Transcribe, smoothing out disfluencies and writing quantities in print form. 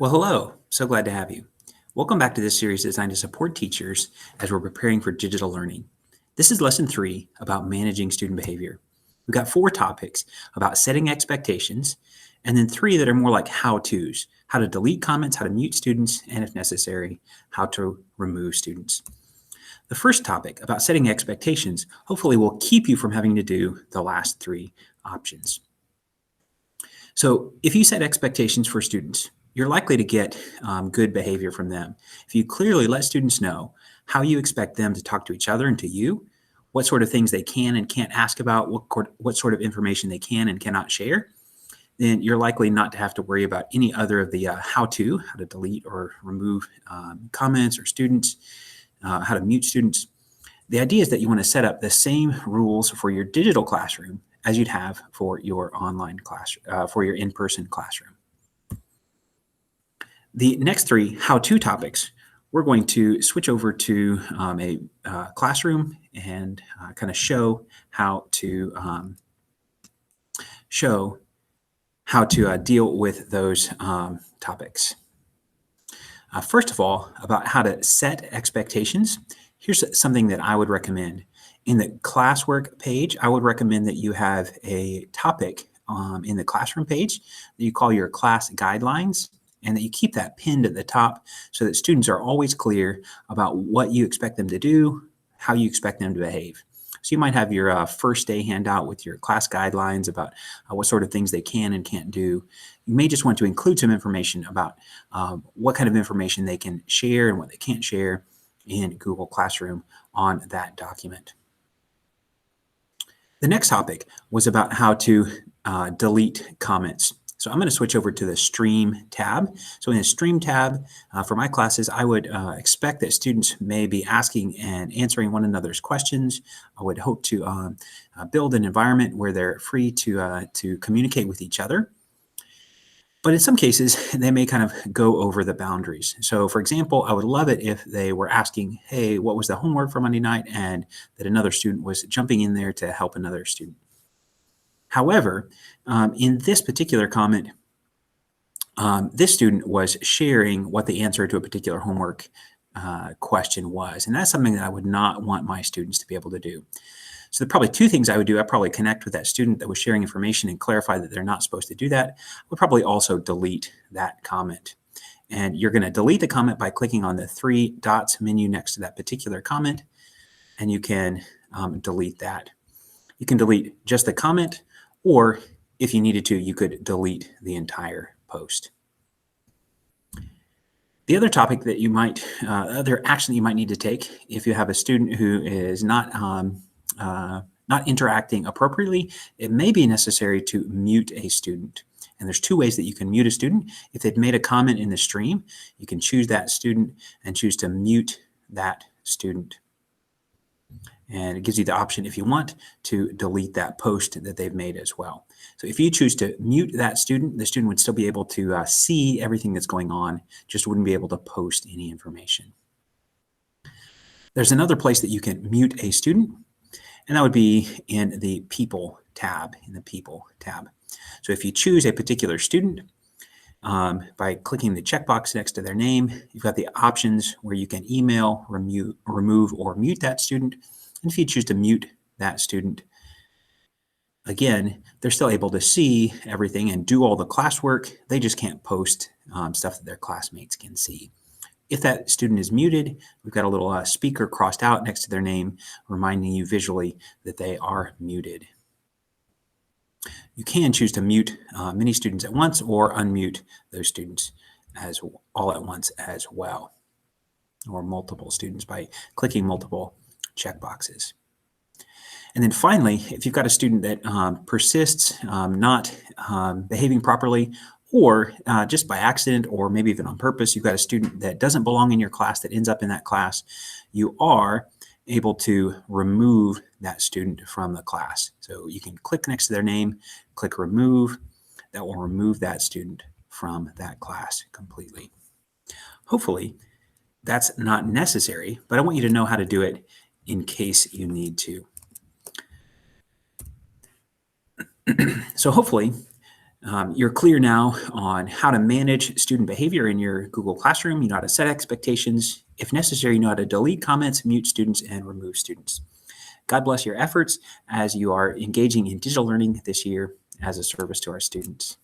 Well, hello. So glad to have you. Welcome back to this series designed to support teachers as we're preparing for digital learning. This is lesson 3 about managing student behavior. We've got 4 topics about setting expectations, and then 3 that are more like how-tos: how to delete comments, how to mute students, and if necessary, how to remove students. The first topic about setting expectations hopefully will keep you from having to do the last 3 options. So if you set expectations for students, you're likely to get good behavior from them. If you clearly let students know how you expect them to talk to each other and to you, what sort of things they can and can't ask about, what sort of information they can and cannot share, then you're likely not to have to worry about any other of the how to delete or remove comments or students, how to mute students. The idea is that you want to set up the same rules for your digital classroom as you'd have for your online class, for your in-person classroom. The next 3 how-to topics, we're going to switch over to a classroom and kind of show how to deal with those topics. First of all, about how to set expectations, here's something that I would recommend. In the classwork page, I would recommend that you have a topic in the classroom page that you call your class guidelines, and that you keep that pinned at the top so that students are always clear about what you expect them to do, how you expect them to behave. So you might have your first day handout with your class guidelines about what sort of things they can and can't do. You may just want to include some information about what kind of information they can share and what they can't share in Google Classroom on that document. The next topic was about how to delete comments. So I'm going to switch over to the Stream tab. So in the Stream tab, for my classes, I would expect that students may be asking and answering one another's questions. I would hope to build an environment where they're free to communicate with each other. But in some cases, they may kind of go over the boundaries. So for example, I would love it if they were asking, hey, what was the homework for Monday night? And that another student was jumping in there to help another student. However, in this particular comment, this student was sharing what the answer to a particular homework question was. And that's something that I would not want my students to be able to do. So there are probably 2 things I would do. I'd probably connect with that student that was sharing information and clarify that they're not supposed to do that. I would probably also delete that comment. And you're going to delete the comment by clicking on the 3 dots menu next to that particular comment, and you can delete that. You can delete just the comment, or if you needed to, you could delete the entire post. The other topic that you might, other action that you might need to take if you have a student who is not interacting appropriately, it may be necessary to mute a student. And there's 2 ways that you can mute a student. If they've made a comment in the stream, you can choose that student and choose to mute that student. And it gives you the option, if you want, to delete that post that they've made as well. So if you choose to mute that student, the student would still be able to see everything that's going on, just wouldn't be able to post any information. There's another place that you can mute a student, and that would be in the People tab, So if you choose a particular student, by clicking the checkbox next to their name, you've got the options where you can email, remove, or mute that student. And if you choose to mute that student, again, they're still able to see everything and do all the classwork. They just can't post stuff that their classmates can see. If that student is muted, we've got a little speaker crossed out next to their name, reminding you visually that they are muted. You can choose to mute many students at once or unmute those students all at once as well, or multiple students by clicking multiple checkboxes. And then finally, if you've got a student that persists not behaving properly, or just by accident, or maybe even on purpose, you've got a student that doesn't belong in your class that ends up in that class, you are able to remove that student from the class. So you can click next to their name, click remove. That will remove that student from that class completely. Hopefully, that's not necessary, but I want you to know how to do it in case you need to. So hopefully, You're clear now on how to manage student behavior in your Google Classroom. You know how to set expectations. If necessary, you know how to delete comments, mute students, and remove students. God bless your efforts as you are engaging in digital learning this year as a service to our students.